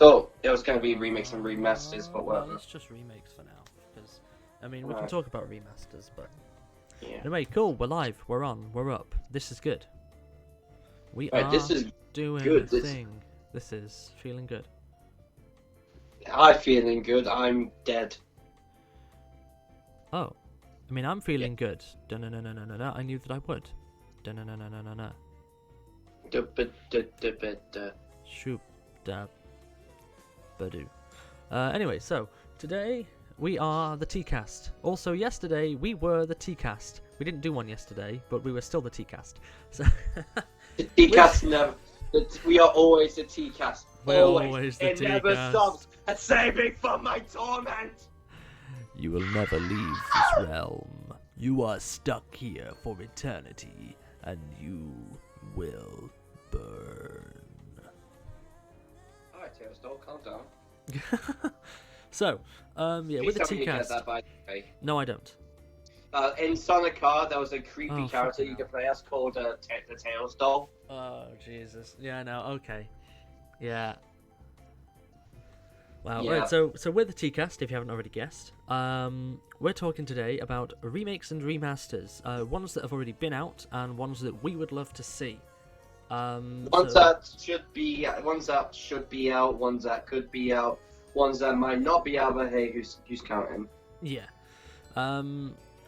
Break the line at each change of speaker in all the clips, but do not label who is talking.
thought it was going to be remakes and remasters, but whatever.
Well, it's just remakes for now, because I mean we can
Right.
talk about remasters, but
Yeah.
anyway, cool. We're live. We're on. We're up. This is good. We
Right,
are
this is
doing
good.
a
This-
thing. This is feeling good.
I'm feeling good. I'm dead.
Oh, I mean I'm feeling good. Da-na-na-na-na-na. I knew that I would. Da-na-na-na-na-na.
Da-ba-da-da-ba-da.
Shoop da badoo. Anyway, so today we are the Teacast. Also, yesterday we were the Teacast. We didn't do one yesterday, but we were still the Teacast. So
The Teacast never. We are always the Teacast.
We're always the
It never
Teacast.
stops. And save me from my torment.
you will never leave this realm. You are stuck here for eternity, and you will burn.
Alright, Tails, don't calm down.
So, yeah, with the
Please tell me you get
Teacast.
that, by the way.
No, I don't.
In Sonic Car, there was a creepy
Oh,
character
fucking
you could play as called the Tails doll.
Oh, Jesus. Yeah, no, okay. Yeah. Wow.
Yeah.
Right, so we're the Teacast, if you haven't already guessed. We're talking today about remakes and remasters. Ones that have already been out, and ones that we would love to see.
Ones
So-
that should be out, ones that could be out, ones that might not be out, but hey, who's counting?
Yeah.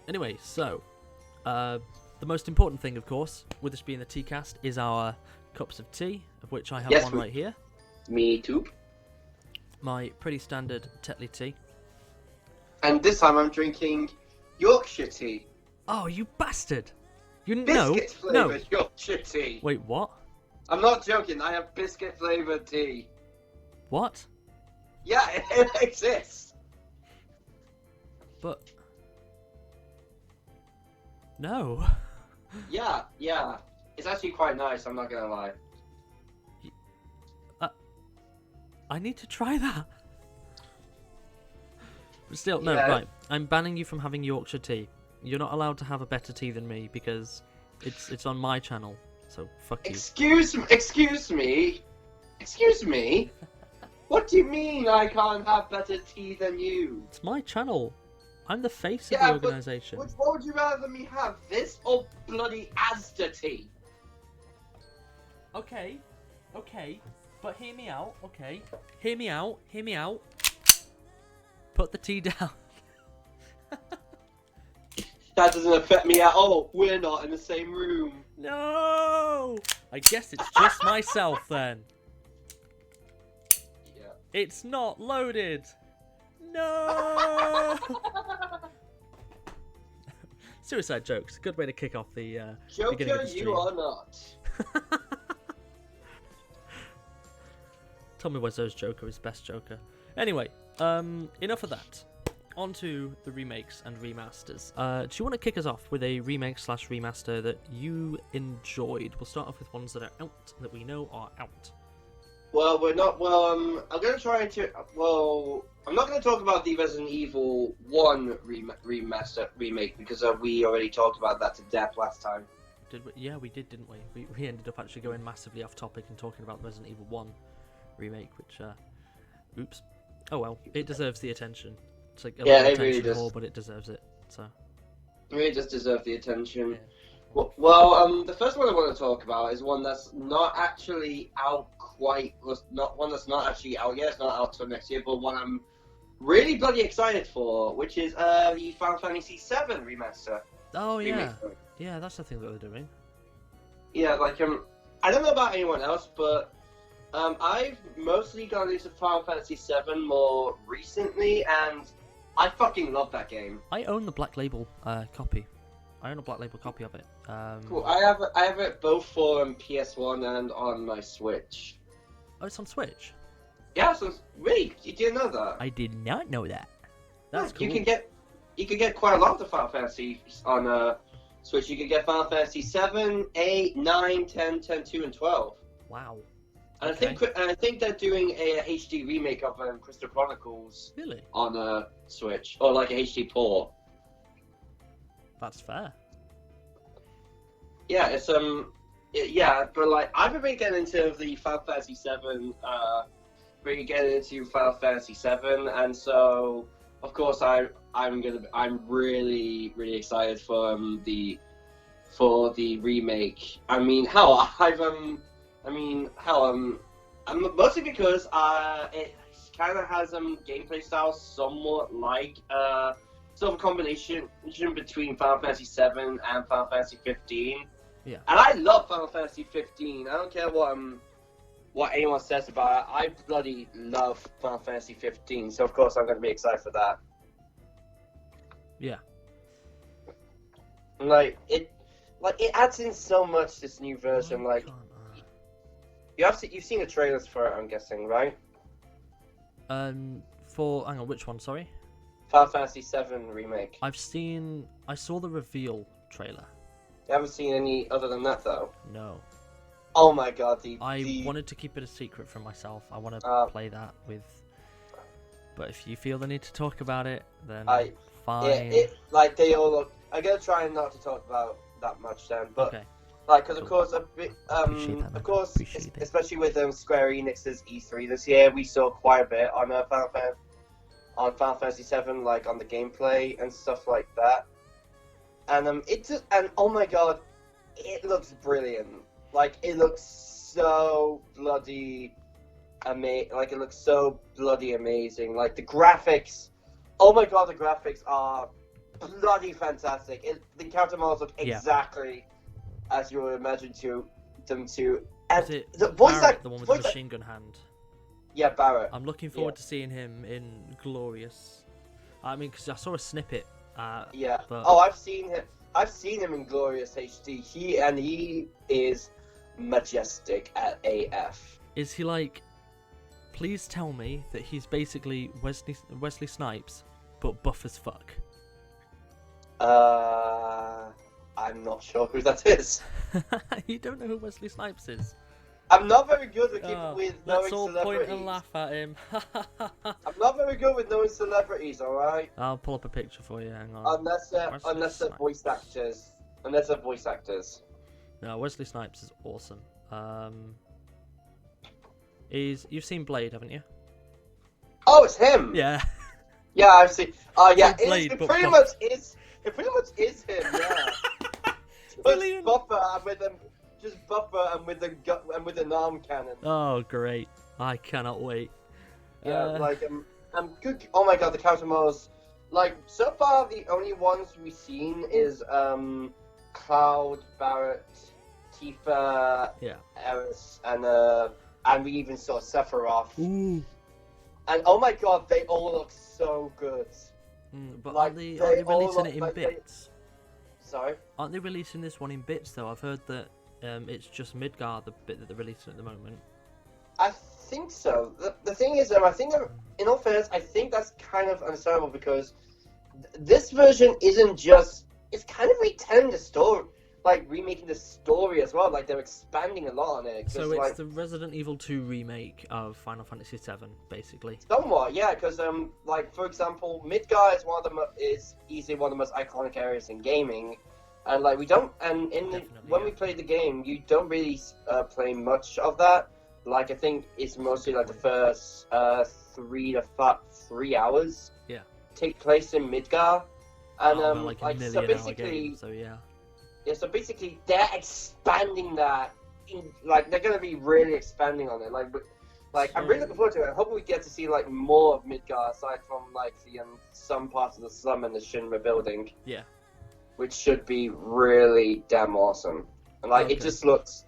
Anyway, so the most important thing, of course, with this being the Teacast, is our cups of tea, of which I have
Yes,
one
we-
right here.
Me too.
My pretty standard Tetley tea.
And this time I'm drinking Yorkshire tea.
Oh, you bastard! You no,
Biscuit
no.
flavored Yorkshire tea.
Wait, what?
I'm not joking, I have biscuit flavored tea.
What?
Yeah, it exists.
But no.
Yeah. It's actually quite nice, I'm not gonna lie.
I need to try that. But still, no,
Yeah.
right. I'm banning you from having Yorkshire tea. You're not allowed to have a better tea than me because it's on my channel. So fuck you.
Excuse me? What do you mean I can't have better tea than you?
It's my channel. I'm the face
Yeah,
of the
but
organisation.
What would you rather me have, this or bloody Asda tea?
Okay, but hear me out. Okay, hear me out. Put the tea down.
That doesn't affect me at all. We're not in the same room.
No. I guess it's just myself then.
Yeah.
It's not loaded. No. Suicide jokes. Good way to kick off the beginning of
Joker,
the stream.
you are not.
Tell me Wezzo's Joker is best Joker. Anyway, enough of that. On to the remakes and remasters. Do you want to kick us off with a remake/remaster that you enjoyed? We'll start off with ones that are out, that we know are out.
Well, we're not. Well, I'm gonna try to. Well, I'm not gonna talk about the Resident Evil 1 remake because we already talked about that to death last time.
Did we? Yeah, we did, didn't we? We ended up actually going massively off topic and talking about Resident Evil 1 remake, which, oops. Oh well, it deserves the attention. It's like a
Yeah,
lot of
it really
attention
does.
whore, but it deserves it. So.
It really does deserve the attention.
Yeah.
Well, the first one I want to talk about is one that's not actually out quite. Not one that's not actually out yet. It's not out till next year, but one I'm really bloody excited for, which is the Final Fantasy VII remaster.
Oh yeah,
Remake.
yeah, that's the thing that they're doing.
Yeah, like I don't know about anyone else, but I've mostly gone into Final Fantasy VII more recently, and I fucking love that game.
I own the Black Label copy. I own a Black Label copy of it.
Cool. I have it both for PS1 and on my Switch.
Oh, it's on Switch.
Yeah, so really, you didn't know that?
I did not know that. That's cool.
You can get quite a lot of the Final Fantasy on Switch. You can get Final Fantasy 7, 8, 9, 10, 10, 2, and 12.
Wow.
And
Okay.
I think they're doing a HD remake of Crystal Chronicles
Really?
on Switch, or like a HD port.
That's fair.
Yeah, yeah, but like I've been getting into the Final Fantasy 7 really getting into Final Fantasy VII, and so of course I'm really excited for the remake. I mean, hell, mostly because it kind of has gameplay style somewhat like sort of a combination between Final Fantasy VII and Final Fantasy 15.
Yeah.
And I love Final Fantasy 15. I don't care what anyone says about it. I bloody love Final Fantasy 15. So of course I'm going to be excited for that.
Yeah.
It adds in so much, this new version.
Why
Like,
can't
you've seen the trailers for it, I'm guessing, right?
hang on, which one? Sorry.
Final Fantasy VII remake.
I saw the reveal trailer.
You haven't seen any other than that, though.
No.
Oh my god,
I wanted to keep it a secret from myself. I want to play that with. But if you feel the need to talk about it, then fine.
Like they all look. I'm gonna try not to talk about that much then, but
okay.
like, because
Cool.
of course,
Appreciate that, man.
of course,
Appreciate it.
especially with Square Enix's E3 this year, we saw quite a bit on Final Fantasy VII, like on the gameplay and stuff like that. And oh my god, it looks brilliant. Like, it looks so bloody amazing. Like, it looks so bloody amazing. Like, the graphics. Oh my god, the graphics are bloody fantastic. The character models look exactly as you would imagine them to. And
Is it
the voice
Barrett, the one with the machine gun hand?
Yeah, Barrett.
I'm looking forward to seeing him in Glorious. I mean, because I saw a snippet.
Yeah.
But...
Oh, I've seen him. I've seen him in Glorious HD. He is majestic at AF.
Is he like? Please tell me that he's basically Wesley Snipes, but buff as fuck.
I'm not sure who that is.
You don't know who Wesley Snipes is?
I'm not very good with
Let's
knowing
all
celebrities.
point and laugh at him.
I'm not very good with knowing celebrities, alright?
I'll pull up a picture for you, hang on.
Unless they're voice actors. Unless they're voice actors.
No, Wesley Snipes is awesome. You've seen Blade, haven't you?
Oh, it's him!
Yeah.
Yeah, I've seen. Oh, yeah,
Blade,
it
but
pretty
buff.
much is. It pretty much is him. Yeah.
Brilliant.
Just buffer and with an arm cannon.
Oh, great! I cannot wait.
Yeah, I'm good. Oh my god, the counter models. Like, so far the only ones we've seen is Cloud, Barrett, Tifa, Eris, and we even saw Sephiroth.
Ooh.
And oh my god, they all look so good.
But
Like,
aren't they
they all
releasing
look
it in
like
bits?
Sorry?
Aren't they releasing this one in bits though? I've heard that it's just Midgar, the bit that they're releasing at the moment.
I think so. The thing is, I think, in all fairness, I think that's kind of understandable because this version isn't just. It's kind of retelling the story, like remaking the story as well. Like, they're expanding a lot on it.
So it's the Resident Evil 2 remake of Final Fantasy VII, basically.
Somewhat, yeah. Because like, for example, Midgar is easily one of the most iconic areas in gaming. And like when we play the game, you don't really play much of that. Like, I think it's mostly like the first 3 hours.
Yeah.
Take place in Midgar, and
like a million hour game, so yeah.
Yeah, so basically they're expanding that. They're gonna be really expanding on it. I'm really looking forward to it. I hope we get to see like more of Midgar aside from like the some parts of the slum and the Shinra building.
Yeah.
Which should be really damn awesome. And like, it just looks.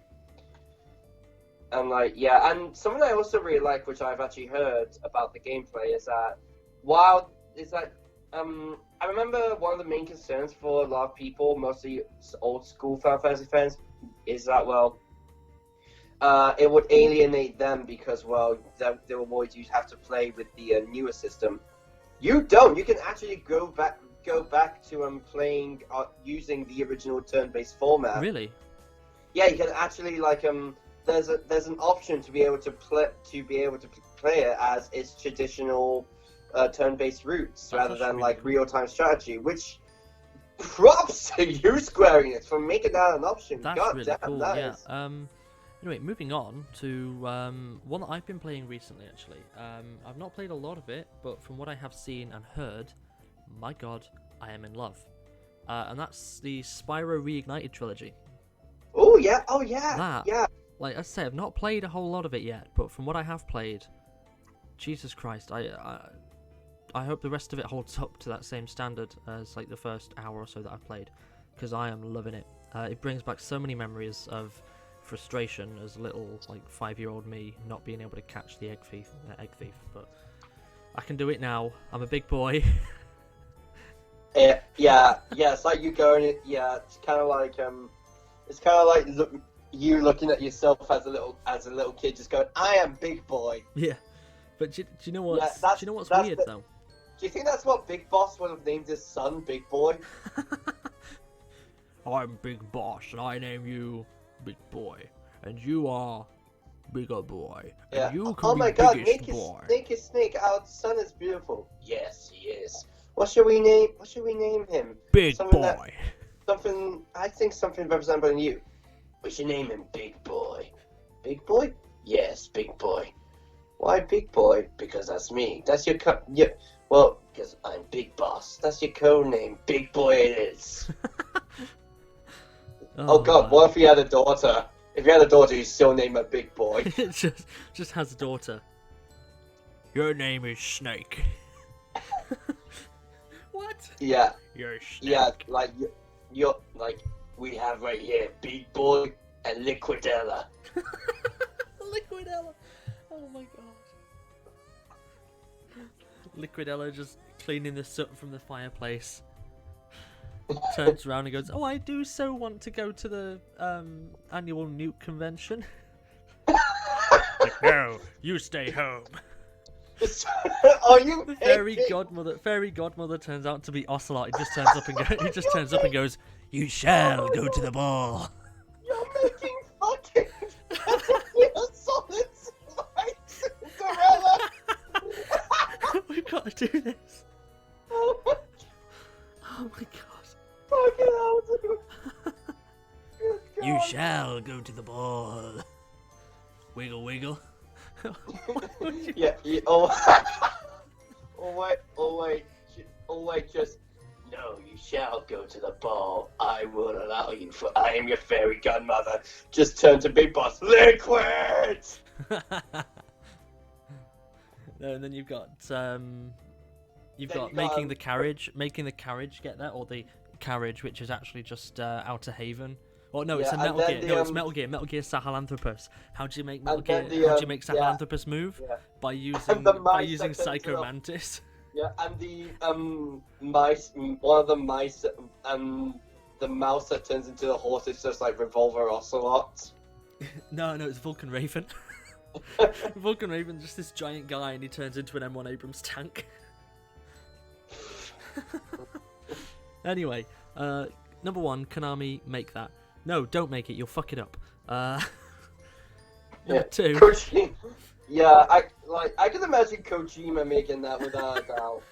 And like, yeah, and something I also really like, which I've actually heard about the gameplay, is that I remember one of the main concerns for a lot of people, mostly old school Final Fantasy fans, is that it would alienate them because they will always have to play with the newer system. You don't. You can actually go back to playing using the original turn-based format.
Really?
Yeah, you can actually there's an option to be able to play it as its traditional turn-based routes rather than like real-time strategy. Which props to you, Square Enix, for making that an option.
That's
God
really
damn,
cool.
that
Yeah.
is.
Anyway, moving on to one that I've been playing recently, actually. I've not played a lot of it, but from what I have seen and heard, my god, I am in love. And that's the Spyro Reignited trilogy.
Oh yeah, yeah.
That, like I say, I've not played a whole lot of it yet, but from what I have played, Jesus Christ, I hope the rest of it holds up to that same standard as like the first hour or so that I've played, because I am loving it. It brings back so many memories of frustration as little like 5-year-old me not being able to catch the egg thief, but I can do it now. I'm a big boy.
Yeah. It's like you going. Yeah, it's kind of like you looking at yourself as a little kid, just going, "I am big boy."
Yeah, but do you know what's weird though?
Do you think that's what Big Boss would have named his son, Big Boy?
I'm Big Boss, and I name you Big Boy, and you are Bigger Boy, and you can be biggest boy.
Snake, our son is beautiful. Yes, he is. What should we name him?
Big Boy.
I think something resembling you. We should name him Big Boy. Big Boy? Yes, Big Boy. Why Big Boy? Because that's me. That's your well, because I'm Big Boss. That's your code name. Big Boy it is. Oh god, what if you had a daughter? If you had a daughter, you still name her Big Boy.
It just has a daughter. Your name is Snake. What?
Yeah.
You're Snake.
Yeah, like you're like we have right here, Big Boy and Liquidella.
Liquidella. Oh my god. Liquidella just cleaning the soot from the fireplace. Turns around and goes, "Oh, I do so want to go to the annual Nuke convention." Like, no, you stay home.
Are you?
The fairy godmother turns out to be Ocelot. He just turns up and goes, "You shall go to the ball."
You're making fucking solid slides, Cinderella.
We've got to do this.
Oh
my god.
Fucking hell, dude.
You shall go to the ball. Wiggle, wiggle.
Yeah. Oh wait, just no. You shall go to the ball. I will allow you, for I am your fairy godmother. Just turn to Big Boss. Liquid.
And then you've got making the carriage get there, or the carriage, which is actually just Outer Haven. Oh no, it's a Metal Gear. It's Metal Gear. Metal Gear Sahelanthropus. How do you make Metal Gear? How do you make Sahelanthropus move?
Yeah.
By using Psycho Mantis.
Yeah, and the mice. One of the mice. The mouse that turns into the horse is just like Revolver Ocelot.
No, it's Vulcan Raven. Vulcan Raven, just this giant guy, and he turns into an M1 Abrams tank. Anyway, number one, Konami, make that. No, don't make it. You'll fuck it up. Number two.
Kojima. Yeah, I can imagine Kojima making that without a doubt.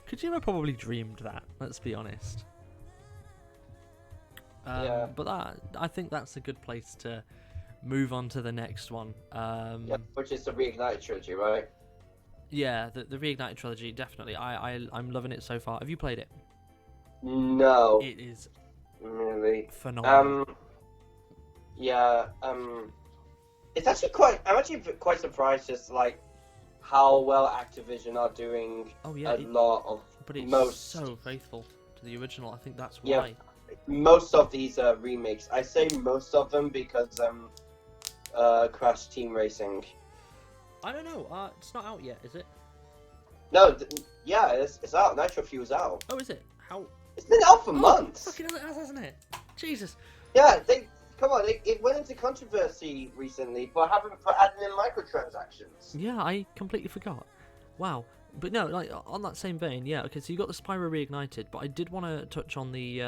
Kojima probably dreamed that. Let's be honest.
Yeah.
But I think that's a good place to move on to the next one.
Which is the Reignited trilogy, right?
Yeah, the Reignited trilogy, definitely. I'm loving it so far. Have you played it?
No.
It is
really
phenomenal.
It's actually I'm actually quite surprised just like how well Activision are doing.
Oh yeah, but it's so faithful to the original. I think that's why.
Yeah, most of these remakes. I say most of them because Crash Team Racing.
I don't know. It's not out yet, is it?
No, it's out. Nitro Fuel's out.
Oh, is it? How?
It's been out for months.
Fucking hell, it has, hasn't it? Jesus.
Yeah, it went into controversy recently for adding in microtransactions.
Yeah, I completely forgot. Wow. But no, like on that same vein, yeah. Okay, so you got the Spyro Reignited, but I did want to touch on the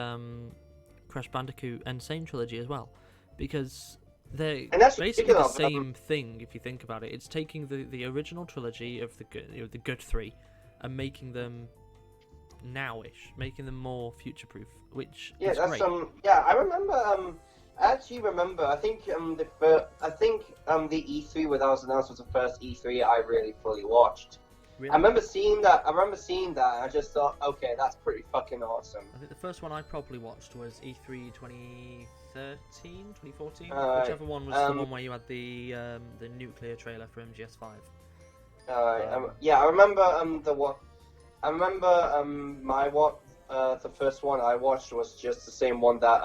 Crash Bandicoot Insane trilogy as well, because they're basically the same thing if you think about it. It's taking the original trilogy of the good three and making them nowish, making them more future-proof, which is great.
I remember I actually remember. I think the E3 where that was announced was the first E3 I really fully watched.
Really?
I remember seeing that. And I just thought, okay, that's pretty fucking awesome.
I think the first one I probably watched was E3 2013, 2014,
Alright,
whichever one was the one where you had the nuclear trailer for MGS5.
yeah, I remember the what. I remember the first one I watched was just the same one that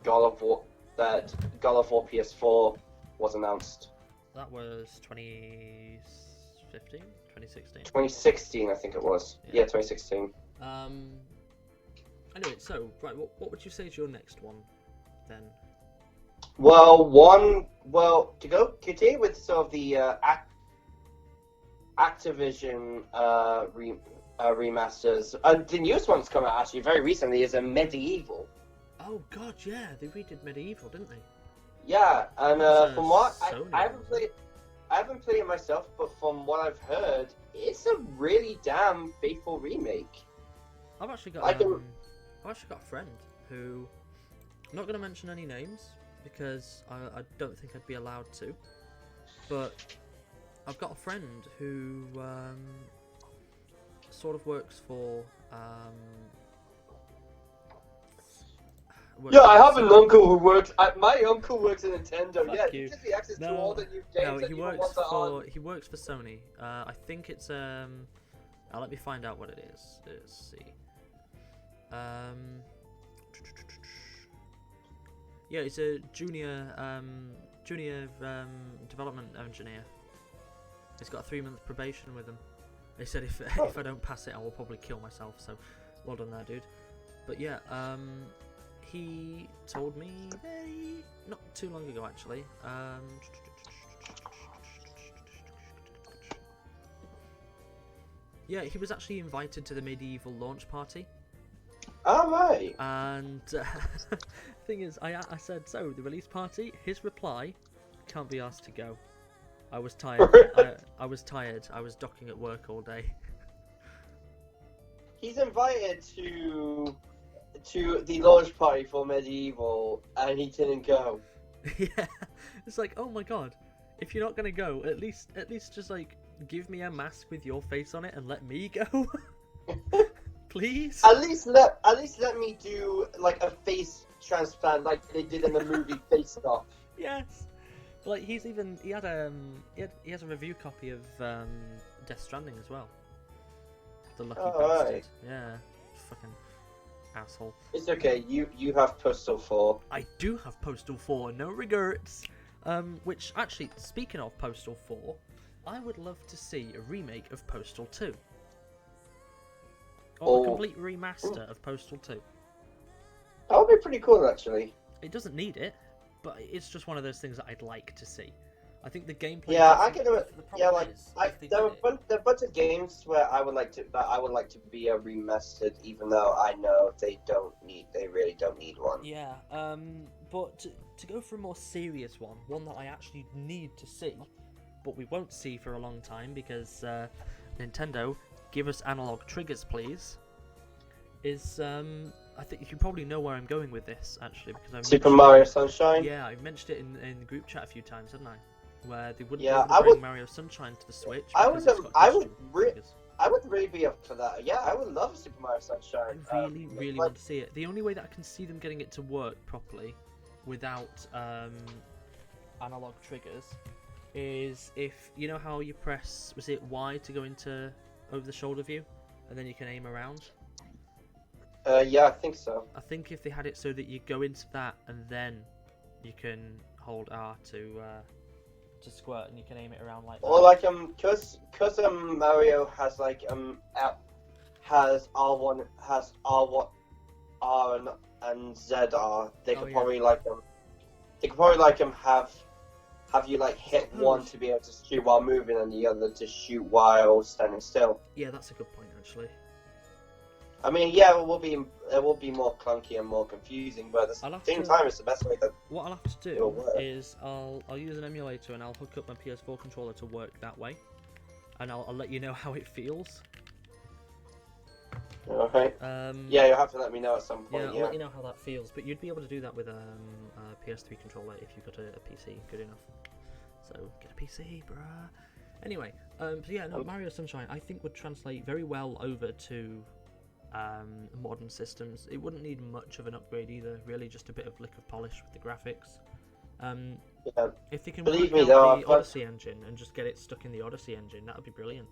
God of War PS4 was announced.
That was 2015, 2016.
2016, I think it was. Yeah, 2016.
Anyway, so right, what would you say is your next one then?
Well, to continue with sort of the Activision remasters. The newest one's come out actually very recently is a Medieval.
Oh god, yeah, they redid Medieval, didn't they?
Yeah, and from what
Sony,
I haven't played it myself, but from what I've heard, it's a really damn faithful remake.
I've actually got a friend who, I'm not going to mention any names because I don't think I'd be allowed to, but I've got a friend who sort of works for
Yeah, I have an uncle who works. My uncle works at Nintendo.
Fuck
Yeah,
you.
he gives me access to all the new games.
No, he works for Sony. I think it's Now let me find out what it is. Let's see. Yeah, he's a junior development engineer. He's got a 3-month probation with him. He said if I don't pass it, I will probably kill myself. So, well done there, dude. But yeah, he told me not too long ago, actually. Yeah, he was actually invited to the Medieval launch party.
All right.
And thing is, I said, so the release party. His reply, can't be asked to go. I was tired. I was tired. I was docking at work all day.
He's invited to the launch party for Medieval, and he didn't go.
Yeah, it's like, oh my god, if you're not gonna go, at least just like give me a mask with your face on it and let me go, please.
At least let me do like a face transplant, like they did in the movie Face Off.
Yes, like he has a review copy of Death Stranding as well. The lucky bastard.
Right.
Yeah, fucking asshole.
It's okay. You have Postal 4.
I do have Postal 4, no regrets. Which actually, speaking of Postal 4, I would love to see a remake of Postal 2. Or a complete remaster of Postal 2.
That would be pretty cool, actually.
It doesn't need it, but it's just one of those things that I'd like to see. I think the gameplay.
Yeah, I can do it. Yeah, like there are a bunch of games where I would like to be a remastered, even though I know they really don't need one.
Yeah, but to go for a more serious one that I actually need to see, but we won't see for a long time because Nintendo, give us analog triggers, please. Is I think you probably know where I'm going with this actually because I've
Super Mario Sunshine.
Yeah, I've mentioned it in the group chat a few times, haven't I? Where they wouldn't bring Mario Sunshine to the Switch. I would
really be up for that. Yeah, I would love Super Mario Sunshine.
I really want to see it. The only way that I can see them getting it to work properly without analog triggers is if you know how you press, was it Y to go into over the shoulder view, and then you can aim around.
Yeah, I think so.
I think if they had it so that you go into that and then you can hold R to squirt and you can aim it around like that.
Or like cause Mario has like has R1 R and ZR. They could probably have you like hit one to be able to shoot while moving and the other to shoot while standing still.
Yeah, that's a good point actually.
I mean, yeah, it will be more clunky and more confusing, but at the same time, it's the best way to.
What I'll have to do is I'll use an emulator and I'll hook up my PS4 controller to work that way, and I'll let you know how it feels.
Okay. Yeah, you'll have to let me know at some
Yeah,
point.
I'll
Yeah.
let you know how that feels. But you'd be able to do that with a PS3 controller if you've got a PC good enough. So get a PC, bruh. Anyway, so yeah, no, Mario Sunshine I think would translate very well over to modern systems. It wouldn't need much of an upgrade either. Really, just a bit of lick of polish with the graphics.
Yeah.
If they can
Believe
work
me,
out
though,
the Odyssey engine and just get it stuck in the Odyssey engine, that would be brilliant.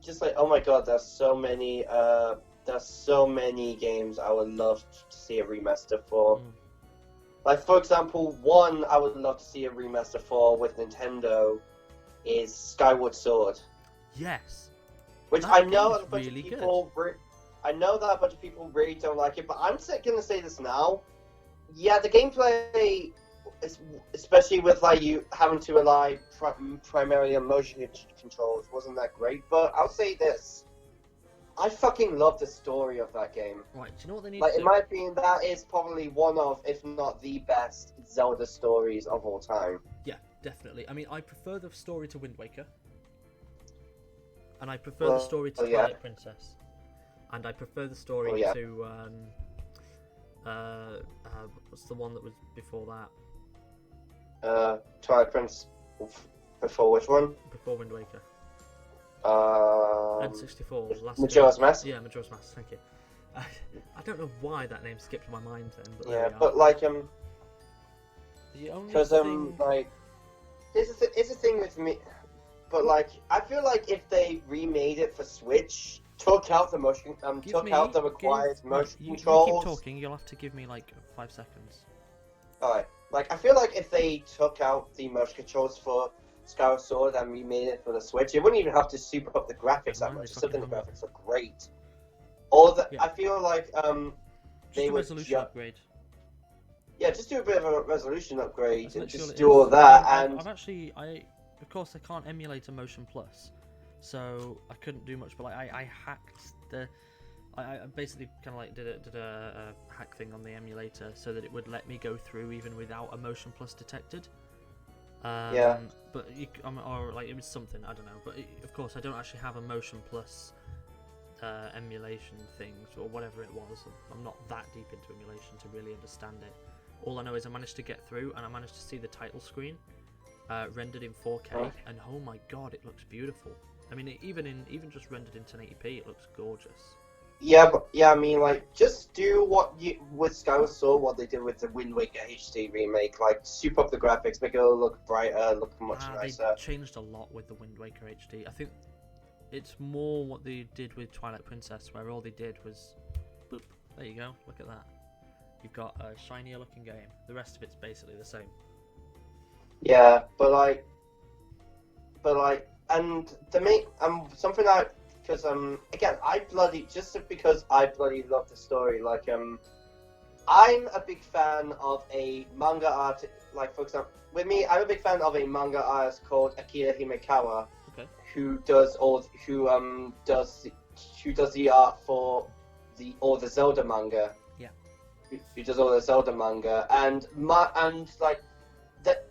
just like, oh my god, there's so many games I would love to see a remaster for. Like, for example, one I would love to see a remaster for with Nintendo is Skyward Sword.
Yes.
Which
That
I
game
know
is
a bunch
really
of people I know that a bunch of people really don't like it, but I'm gonna say this now. Yeah, the gameplay, especially with like you having to rely primarily on motion controls, wasn't that great. But I'll say this: I fucking love the story of that game.
Right, do you know what they need
Like,
to
in
do?
my opinion, that is probably one of, if not the best Zelda stories of all time.
Yeah, definitely. I mean, I prefer the story to Wind Waker. And I prefer the story to
yeah.
Twilight Princess. And I prefer the story to what's the one that was before that?
Twilight Prince before which one?
Before Wind Waker. N64, last
Majora's
game.
Mask?
Yeah, Majora's Mask, thank you. I don't know why that name skipped my mind then, but
yeah,
there we are.
but like
the only
because
thing...
like it's a thing with me, but like I feel like if they remade it for Switch, took out the motion, out the required motion controls.
You keep talking. You'll have to give me like 5 seconds.
Alright, like I feel like if they took out the motion controls for Skyward Sword and remade it for the Switch, it wouldn't even have to super up the graphics that much. I still think the graphics are great. I feel like
just a resolution upgrade.
Yeah, just do a bit of a resolution upgrade and just
do
all that. And
I've actually, of course, I can't emulate a Motion Plus, so I couldn't do much. But like, I hacked I basically kind of like did a hack thing on the emulator so that it would let me go through even without a Motion Plus detected.
Yeah.
But or like it was something, I don't know. But of course, I don't actually have a Motion Plus emulation things or whatever it was. I'm not that deep into emulation to really understand it. All I know is I managed to get through and I managed to see the title screen rendered in 4K, and oh my god, it looks beautiful. I mean, even just rendered in 1080p, it looks gorgeous.
Yeah, but I mean, like, just do with Skyward Sword, what they did with the Wind Waker HD remake, like, super up the graphics, make it look brighter, look much nicer.
They changed a lot with the Wind Waker HD. I think it's more what they did with Twilight Princess, where all they did was, boop, there you go, look at that. You've got a shinier looking game. The rest of it's basically the same.
Yeah, but and to me, something that, because again, because I bloody love the story. Like I'm a big fan of a manga art. Like, for example, with me, I'm a big fan of a manga artist called Akira Himekawa, who does the art for all the Zelda manga.
Yeah.
Who does all the Zelda manga, and like that.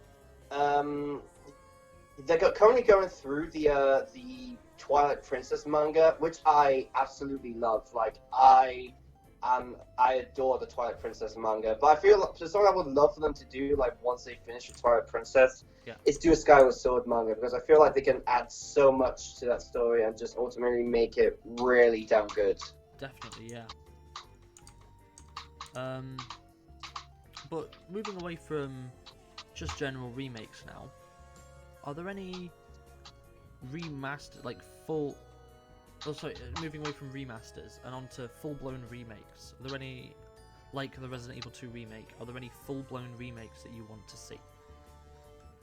They're currently going through the Twilight Princess manga, which I absolutely love. Like, I adore the Twilight Princess manga, but I feel like something I would love for them to do, like, once they finish the Twilight Princess, is do a Skyward Sword manga, because I feel like they can add so much to that story and just ultimately make it really damn good.
Definitely, yeah. But moving away from just general remakes now, are there any remastered, like moving away from remasters and onto full-blown remakes, are there any, like the Resident Evil 2 remake, are there any full-blown remakes that you want to see?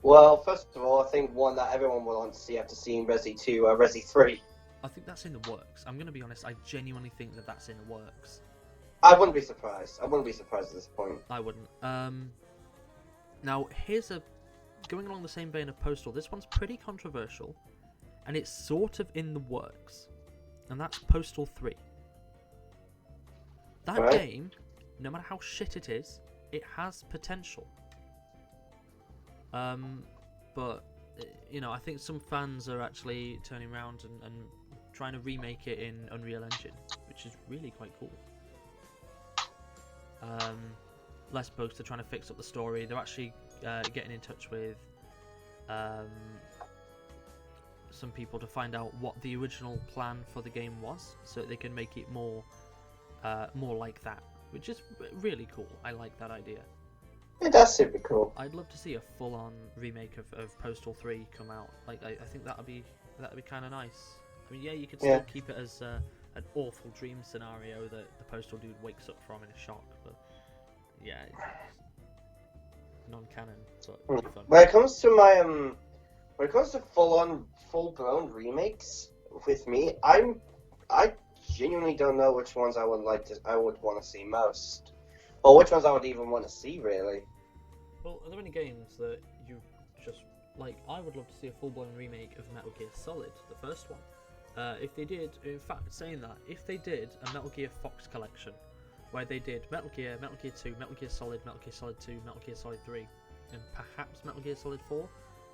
Well, first of all, I think one that everyone will want to see after seeing Resi 2, Resi 3.
I think that's in the works. I'm going to be honest, I genuinely think that that's in the works.
I wouldn't be surprised. I wouldn't be surprised at this point.
I wouldn't. Now, here's going along the same vein of Postal, this one's pretty controversial, and it's sort of in the works, and that's Postal 3. That game, no matter how shit it is, it has potential. But, you know, I think some fans are actually turning around and trying to remake it in Unreal Engine, which which is really quite cool. Less bugs. They're trying to fix up the story. They're actually getting in touch with some people to find out what the original plan for the game was, so that they can make it more like that, which is really cool. I like that idea.
Yeah, that's super cool.
I'd love to see a full-on remake of Postal 3 come out. Like, I think that'd be kind of nice. I mean, yeah, you could still keep it as an awful dream scenario that the postal dude wakes up from in a shock, but yeah, non-canon, so it'd be fun.
When it comes to my when it comes to full-blown remakes, with me, I genuinely don't know which ones I would want to see most, or which ones I would even want to see, really.
Well, are there any games that you just like? I would love to see a full-blown remake of Metal Gear Solid, the first one. If they did, in fact, saying that, if they did a Metal Gear Fox collection, where they did Metal Gear 2, Metal Gear Solid 2, Metal Gear Solid 3, and perhaps Metal Gear Solid 4,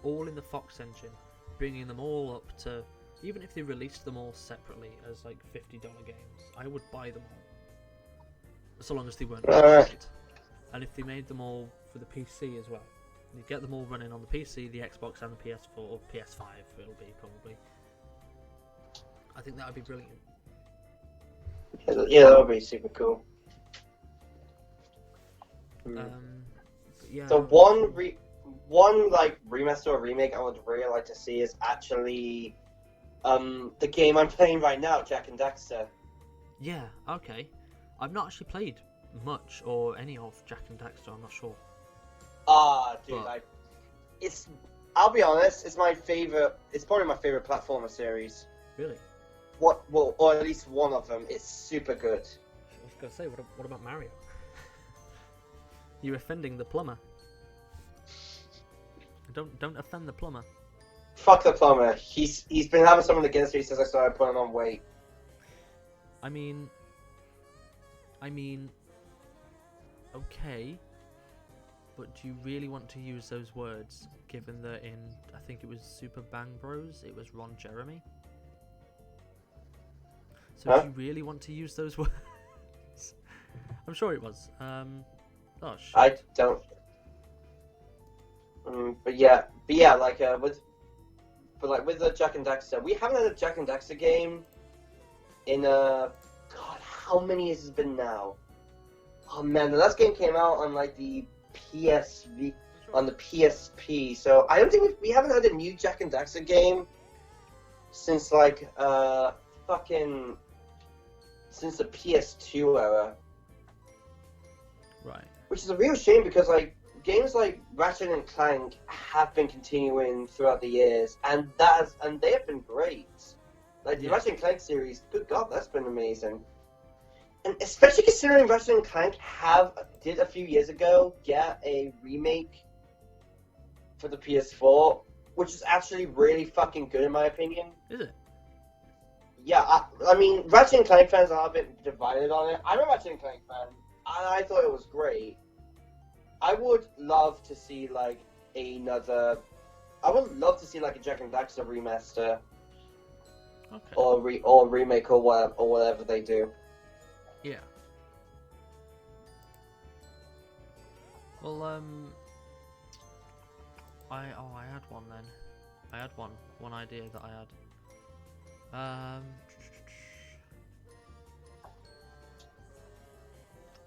all in the Fox engine, bringing them all up to, even if they released them all separately as like $50 games, I would buy them all, so long as they weren't released. And if they made them all for the PC as well, you get them all running on the PC, the Xbox, and the PS4 or PS5. It'll be probably. I think that would be brilliant.
Yeah, that would be super cool.
Yeah.
So one like remaster or remake I would really like to see is actually the game I'm playing right now, Jak and Daxter.
Yeah. Okay. I've not actually played much or any of Jak and Daxter. I'm not sure.
Dude, I'll be honest, it's my favorite. It's probably my favorite platformer series.
Really?
Or at least one of them. It's super good.
I was gonna say, what about Mario? You're offending the plumber. Don't offend the plumber.
Fuck the plumber. He's been having something against me since I started putting on weight.
I mean, okay, but do you really want to use those words, given that in, I think it was Super Bang Bros, it was Ron Jeremy? So do you really want to use those words? I'm sure it was. Oh shit.
I don't. But yeah, like with the Jak and Daxter, we haven't had a Jak and Daxter game in God, how many years has it been now? Oh man, the last game came out on like the PSV, on the PSP. So I don't think we haven't had a new Jak and Daxter game since like since the PS2 era.
Right.
Which is a real shame because like games like Ratchet and Clank have been continuing throughout the years, and they have been great. Like the Ratchet and Clank series, good God, that's been amazing. And especially considering Ratchet and Clank did a few years ago get a remake for the PS4, which is actually really fucking good in my opinion.
Is it?
Yeah, I mean, Ratchet and Clank fans are a bit divided on it. I'm a Ratchet and Clank fan, and I thought it was great. I would love to see like a Jak and Daxter remaster,
Okay.
or remake or whatever they do.
Yeah. Well, I had one then. I had one idea that I had.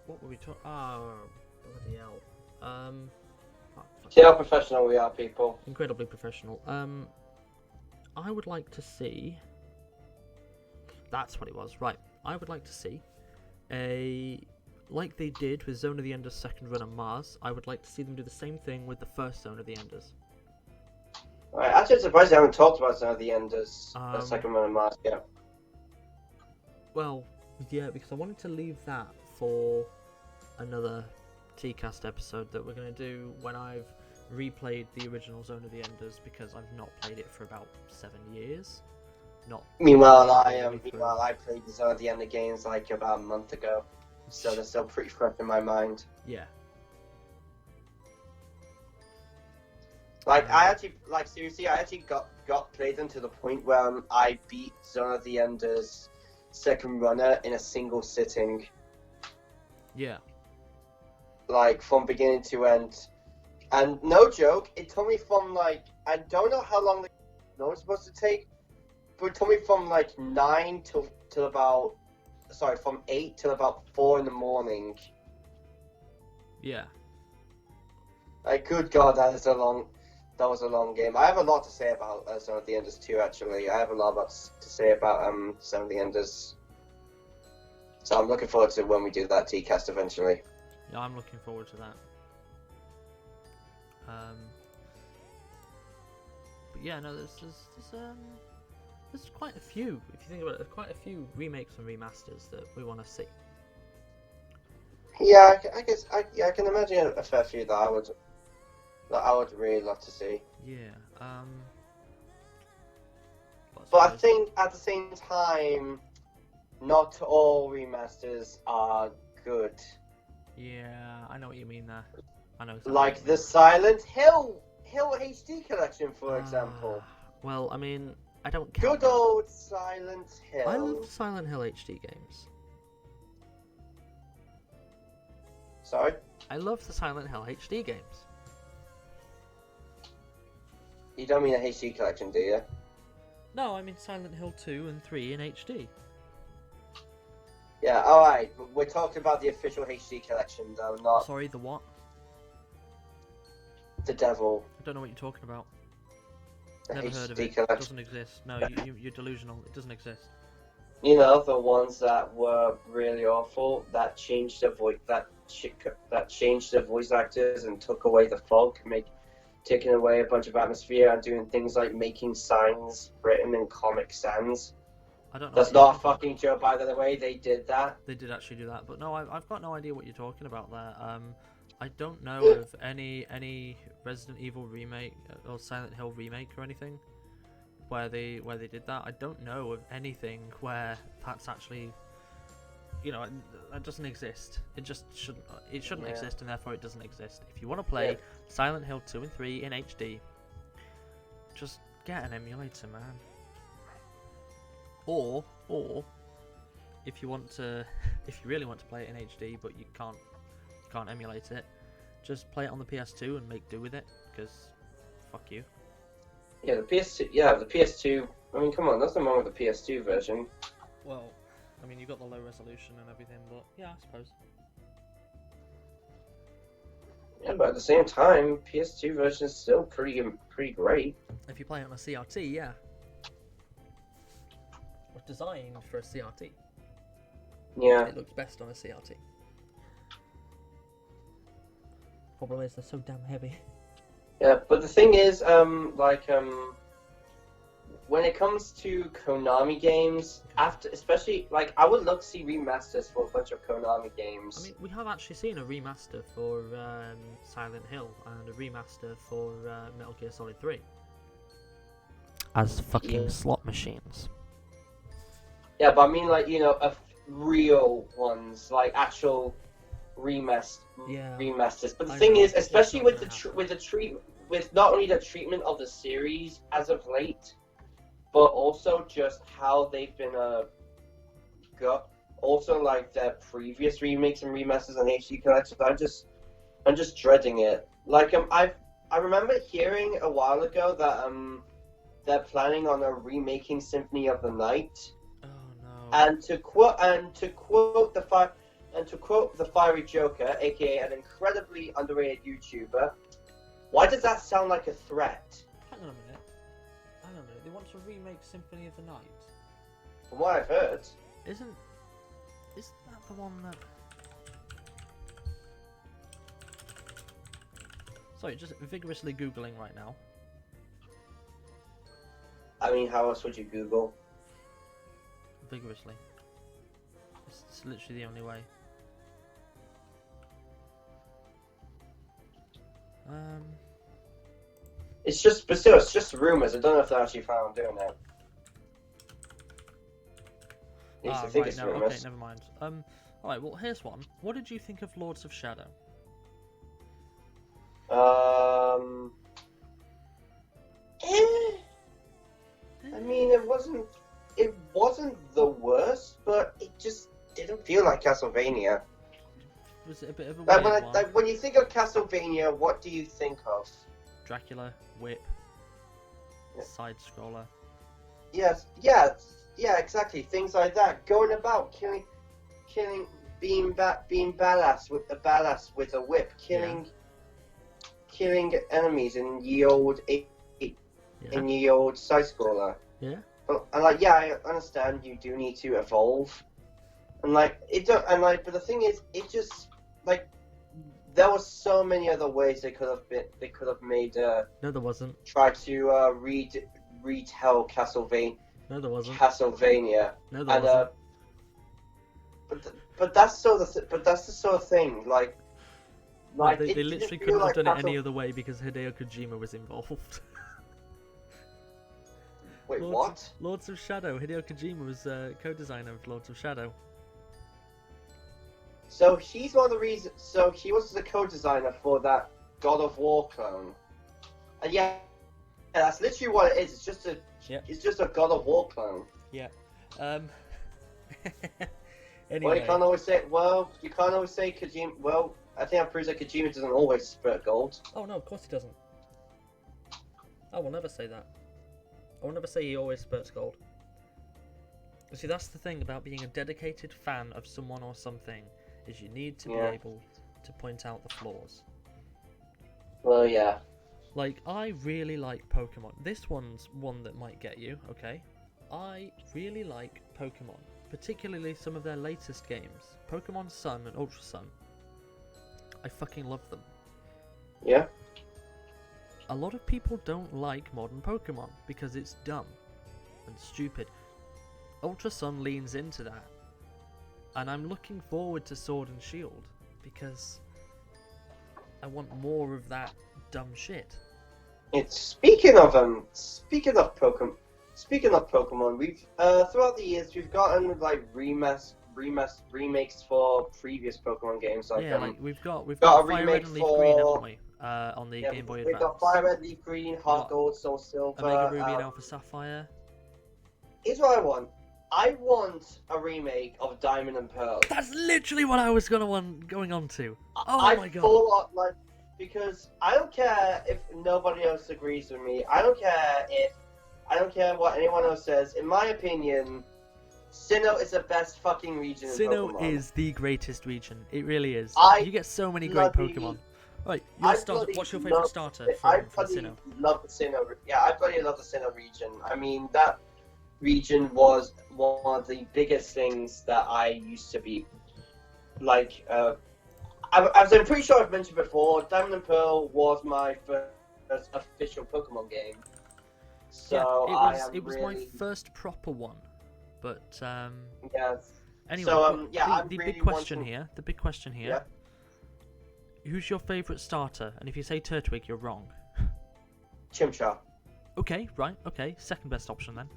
What were we talking? Oh, bloody hell.
See how professional we are, people.
Incredibly professional. I would like to see. That's what it was, right? I would like to see like they did with Zone of the Enders' second run on Mars. I would like to see them do the same thing with the first Zone of the Enders.
Right, actually, I'm surprised they haven't talked about Zone of the Enders, the second run on Mars yet.
Well, yeah, because I wanted to leave that for another Teacast episode that we're going to do when I've replayed the original Zone of the Enders, because I've not played it for about 7 years.
Meanwhile, I played the Zone of the Ender games like about a month ago, so they're still pretty fresh in my mind.
Yeah.
Like I actually got played them to the point where I beat Zone of the Enders second runner in a single sitting,
Yeah.
like from beginning to end. And no joke, it took me from like I don't know how long the game was supposed to take, but it took me from like 9 till about from 8 till about 4 in the morning.
Yeah.
Like, good God, that was a long game. I have a lot to say about Zone of the Enders too. Actually, I have a lot to say about Zone of the Enders. So I'm looking forward to when we do that Teacast eventually.
Yeah, I'm looking forward to that. But yeah, no, there's quite a few. If you think about it, there's quite a few remakes and remasters that we want to see.
Yeah, I guess I can imagine a fair few that I would really love to see.
Yeah.
But I think at the same time, not all remasters are good.
Yeah, I know what you mean there. I know. Exactly
Like the Silent Hill HD collection, for example.
Well, I mean, I don't count
Good old Silent Hill.
I love the Silent Hill HD games.
Sorry?
I love the Silent Hill HD games.
You don't mean a HD collection, do you?
No, I mean Silent Hill 2 and 3 in HD.
Yeah, alright. We're talking about the official HD collection, though, not
Sorry, the what?
the devil.
I don't know what you're talking about.
The
Never
HD
heard of it. It
collection.
doesn't exist. No, you're delusional. It doesn't exist.
You know, the ones that were really awful, that changed the changed the voice actors and took away the folk, taking away a bunch of atmosphere and doing things like making signs written in Comic Sans.
I don't know.
That's not a fucking joke, by the way. They did that.
They did actually do that, but no, I've got no idea what you're talking about there. I don't know of any Resident Evil remake or Silent Hill remake or anything where they did that. I don't know of anything where that's actually, that doesn't exist. It just shouldn't exist, and therefore it doesn't exist. If you want to play Silent Hill 2 and 3 in HD, just get an emulator, man. Or if you really want to play it in HD but you can't emulate it, just play it on the PS2 and make do with it, because fuck you.
Yeah, the PS2. Yeah, the PS2. I mean, come on, nothing wrong with the PS2 version.
Well, I mean, you got the low resolution and everything, but yeah, I suppose.
Yeah, but at the same time, PS2 version is still pretty great.
If you play it on a CRT, yeah. It was designed for a CRT.
Yeah.
It looks best on a CRT. Problem is, they're so damn heavy.
Yeah, but the thing is, when it comes to Konami games, especially, I would love to see remasters for a bunch of Konami games.
I mean, we have actually seen a remaster for Silent Hill and a remaster for Metal Gear Solid 3. As fucking slot machines.
Yeah, but I mean, real ones, like actual remasters. But the thing is, especially with not only the treatment of the series as of late, but also just how they've been also like their previous remakes and remasters and HD collections. I'm just dreading it. I remember hearing a while ago that they're planning on remaking Symphony of the Night.
Oh no.
And to quote the Fiery Joker, aka an incredibly underrated YouTuber, why does that sound like a threat?
Hang on a minute. They want to remake Symphony of the Night.
From what I've heard.
Isn't that the one that? Sorry, just vigorously googling right now.
I mean, how else would you Google?
Vigorously. It's literally the only way.
It's just rumors. I don't know if they're actually planning on doing that. I think it's rumors.
Okay, never mind. Alright, well, here's one. What did you think of Lords of Shadow?
I mean, it wasn't the worst, feel like Castlevania.
Was it a bit of a
Like
weird one?
when you think of Castlevania, what do you think of?
Dracula, whip,
Yeah.
side scroller.
Yes, yeah, exactly. Things like that. Going about, killing, being badass with a whip, killing enemies in ye old side scroller.
Yeah.
And like, yeah, I understand you do need to evolve, and like but the thing is, it just like there were so many other ways they could have made
No, there wasn't.
try to retell Castlevania.
No, there wasn't.
Castlevania.
No, there wasn't.
But that's the sort of thing. Like
They
it
literally
didn't
couldn't
feel
have done
like
it any other way because Hideo Kojima was involved.
Wait, what?
Lords of Shadow. Hideo Kojima was co-designer of Lords of Shadow.
So he's one of the reasons. So he was the co-designer for that God of War clone. And yeah, that's literally what it is. It's just a God of War clone.
Yeah.
Well,
Anyway.
you can't always say Kojima. Well, I think that proves that Kojima doesn't always spurt gold.
Oh no, of course he doesn't. I will never say that. I will never say he always spurts gold. You see, that's the thing about being a dedicated fan of someone or something, is you need to be able to point out the flaws.
Well, yeah.
Like, I really like Pokemon. This one's one that might get you, okay? I really like Pokemon, particularly some of their latest games. Pokemon Sun and Ultra Sun. I fucking love them.
Yeah?
A lot of people don't like modern Pokemon because it's dumb and stupid. Ultra Sun leans into that, and I'm looking forward to Sword and Shield because I want more of that dumb shit.
It's speaking of Pokemon, we've throughout the years we've gotten like remakes for previous Pokemon games. Like,
yeah, like we've got
a
Fire
remake
Red and Leaf Green, haven't we? On the Game Boy Advance.
We've got Fire Red, Leaf Green, Heart Gold, Soul Silver,
Omega Ruby and Alpha Sapphire.
Here's what I want. I want a remake of Diamond and Pearl.
That's literally what I was going on to. Oh my god.
Because I don't care if nobody else agrees with me. I don't care what anyone else says. In my opinion, Sinnoh is the best fucking region in Pokemon.
Sinnoh is the greatest region. It really is. You get so many great Pokemon. Right, what's your favourite starter from Sinnoh?
Love the Sinnoh. Yeah, I bloody love the Sinnoh region. I mean, that region was one of the biggest things that I used to be like. As I'm pretty sure I've mentioned before, Diamond and Pearl was my first official Pokemon game. So
yeah, it was my first proper one. But
yes.
Anyway,
so
the big question here.
Yeah.
Who's your favourite starter? And if you say Turtwig, you're wrong.
Chimchar.
Okay, right. Okay, second best option then.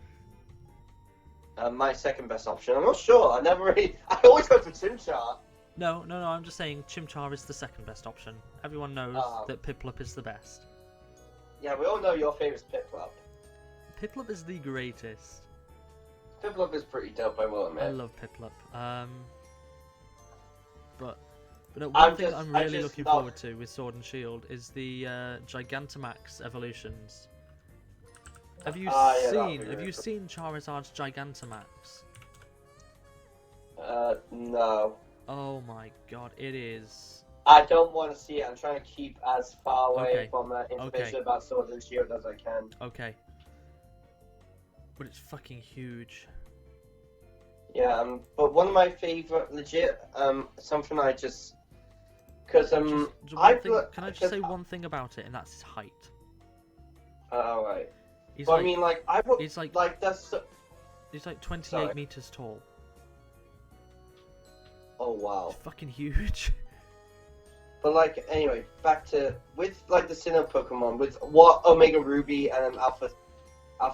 My second best option. I'm not sure. I always go for Chimchar.
No. I'm just saying Chimchar is the second best option. Everyone knows that Piplup is the best.
Yeah, we all know your favourite's Piplup.
Piplup is the greatest.
Piplup is pretty dope, I will admit.
I love Piplup. But one thing I'm really looking forward to with Sword and Shield is the Gigantamax evolutions. Have you seen Charizard's Gigantamax?
No.
Oh my god, it is.
I don't want to see it. I'm trying to keep as far away from information about Sword and Shield as I can.
Okay. But it's fucking huge.
Yeah, but one of my favorite, something I just, because
can I just say one thing about it, and that's his height.
Alright.
He's
like, I mean, like, I would,
he's like
that's.
He's like 28 meters tall.
Oh wow.
It's fucking huge.
But like, anyway, back to with like the Sinnoh Pokemon, with what Omega Ruby and Alpha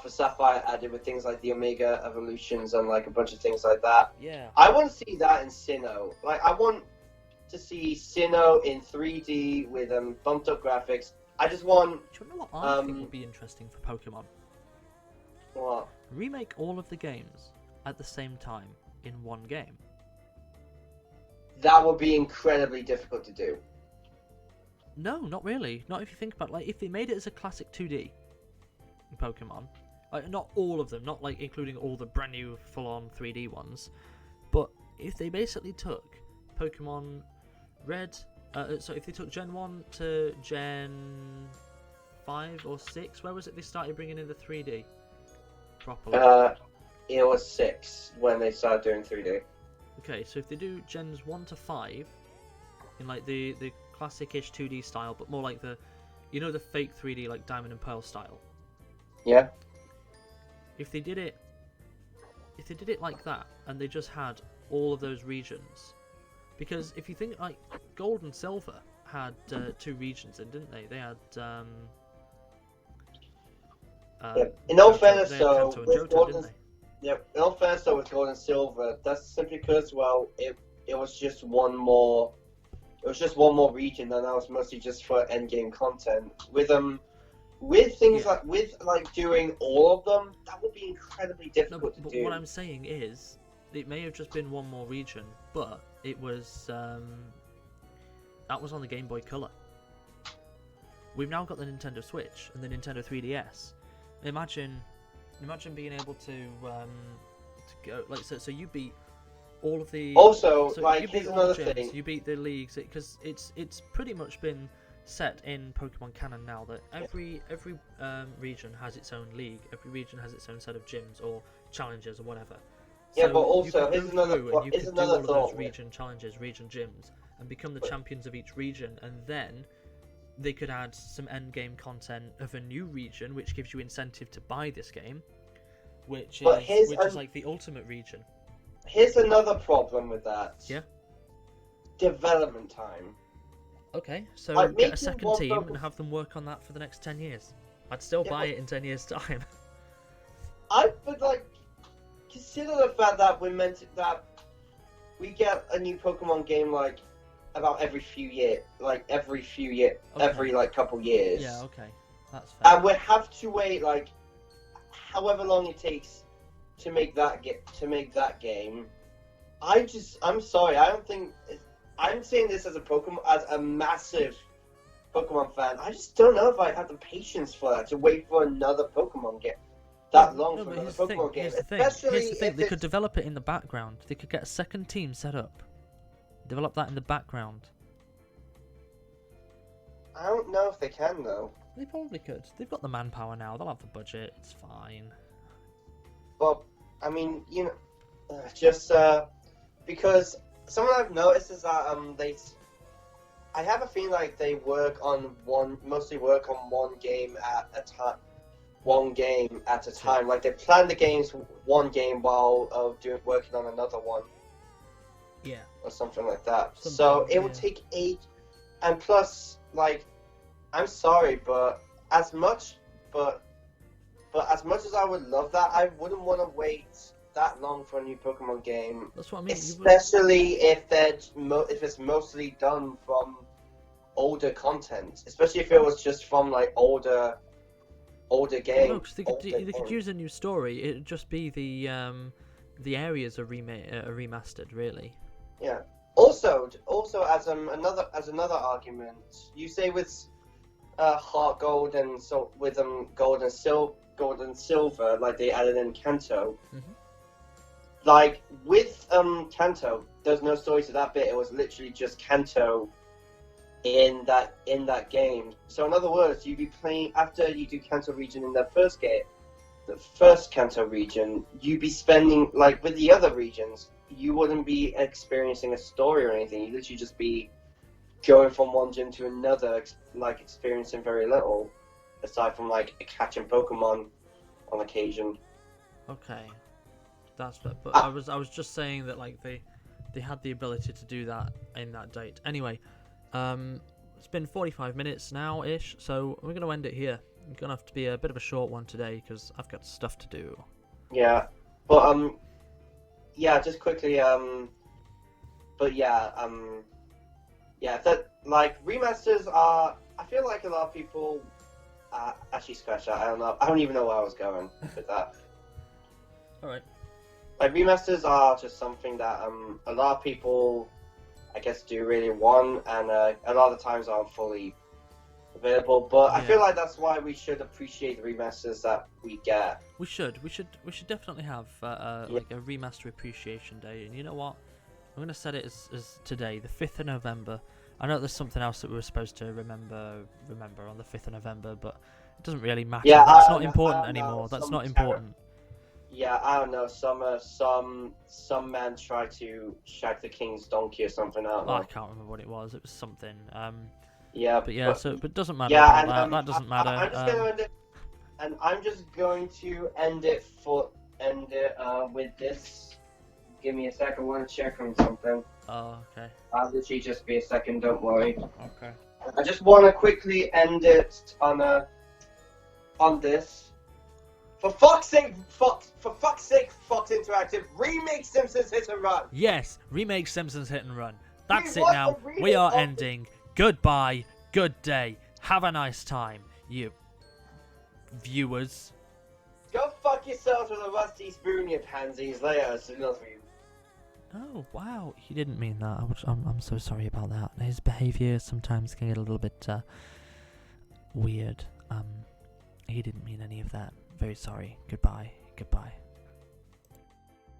Sapphire added with things like the Omega evolutions and like a bunch of things like that.
Yeah.
I want to see that in Sinnoh. Like, I want to see Sinnoh in 3D with bumped up graphics. I just want.
Do you know what I think would be interesting for Pokemon?
What?
Remake all of the games at the same time in one game.
that would be incredibly difficult to do.
No, not really. Not if you think about if they made it as a classic 2D in Pokemon, not all of them, not including all the brand new full-on 3D ones, but if they basically took Pokemon Red, so if they took Gen 1 to Gen 5 or 6, where was it they started bringing in the 3D properly?
It was 6 when they started doing 3D.
Okay, so if they do Gens 1 to 5 in the classic-ish 2D style, but more like the fake 3D like Diamond and Pearl style.
Yeah.
If they did it like that, and they just had all of those regions, because if you think Gold and Silver had 2 regions in, didn't they? They had
in all fairness,
Kanto and Johto, didn't they?
Yeah, in all fairness, though, with Gold and Silver, that's simply because, it was just one more. It was just one more region, and that was mostly just for endgame content. With things like doing all of them, that would be incredibly difficult to do.
What I'm saying is, it may have just been one more region, but it was that was on the Game Boy Color. We've now got the Nintendo Switch and the Nintendo 3DS. Imagine being able to go so you beat all of the.
Also,
you beat
here's
all the
another
gyms,
thing.
you beat the leagues, because it's pretty much been set in Pokemon canon now that every region has its own league, every region has its own set of gyms or challenges or whatever.
Yeah,
So
but also,
here's another thought. You could do all of those
thought.
region challenges, region gyms, and become the champions of each region, and then they could add some end game content of a new region, which gives you incentive to buy this game, which is like the ultimate region.
Here's another problem with that.
Yeah.
Development time.
Okay, so
Like,
get a
making
second
one
team
Pokemon-
and have them work on that for the next 10 years. I'd still buy it in 10 years' time.
I would consider the fact that we get a new Pokemon game about every few years, every couple years.
Yeah, okay, that's fair.
And we have to wait however long it takes to make that game. I'm sorry, I don't think. I'm saying this as a massive Pokemon fan. I just don't know if I have the patience for that, to wait for another Pokemon game that long for another Pokemon game.
Here's the thing. They could develop it in the background. They could get a second team set up, develop that in the background.
I don't know if they can, though.
They probably could. They've got the manpower now. They'll have the budget. It's fine.
Well, I mean, just because something I've noticed is that I have a feeling like they mostly work on one game at a time. One game at a time. Like they plan the games one game while working on another one.
Yeah.
Or something like that. So it would take 8, and plus, I'm sorry, but as much as I would love that, I wouldn't want to wait that long for a new Pokemon game.
That's what I mean.
Especially if it's mostly done from older content. Especially if it was just from older games.
No, because they could use a new story. It'd just be the areas are remastered, really.
Yeah. Also, as another argument, you say with Heart Gold and Gold and Silver, they added in Kanto.
Mm-hmm.
With Kanto, there's no story to that bit. It was literally just Kanto in that game. So in other words, you'd be playing after you do Kanto region in the first game, the first Kanto region. You'd be spending with the other regions. You wouldn't be experiencing a story or anything. You'd literally just be going from one gym to another, experiencing very little, aside from catching Pokemon on occasion.
Okay, but I was just saying that they had the ability to do that in that date. Anyway, it's been 45 minutes now ish, so we're gonna end it here. It's gonna have to be a bit of a short one today because I've got stuff to do.
Yeah, but yeah, just quickly, that remasters are. I feel like a lot of people actually scratch that. I don't know. I don't even know where I was going with that.
All right.
Remasters are just something that a lot of people I guess, do really want, and a lot of the times aren't fully available. But I feel like that's why we should appreciate the remasters that we get.
We should definitely have like a remaster appreciation day. And you know what? I'm gonna set it as today, the 5th of November. I know there's something else that we were supposed to remember on the 5th of November, but it doesn't really matter.
Yeah,
That's not important anymore. That's not important.
Yeah, I don't know. Some man tried to shag the king's donkey or something. I
can't remember what it was. It was something.
Yeah,
but it doesn't matter.
Yeah,
about
and
that doesn't matter.
I'm just gonna end it, and I'm just going to end it with this. Give me a second. I want to check on something.
Oh, okay.
I'll literally just be a second. Don't worry.
Okay.
I just want to quickly end it on this. For fuck's sake, Fox Interactive, remake Simpsons Hit and Run.
Yes, remake Simpsons Hit and Run. That's it now. We are ending. Goodbye. Good day. Have a nice time, you viewers.
Go fuck yourselves with a rusty spoon, you pansies. Later, signals for you.
Oh, wow. He didn't mean that. I'm so sorry about that. His behaviour sometimes can get a little bit weird. He didn't mean any of that. Very sorry. Goodbye.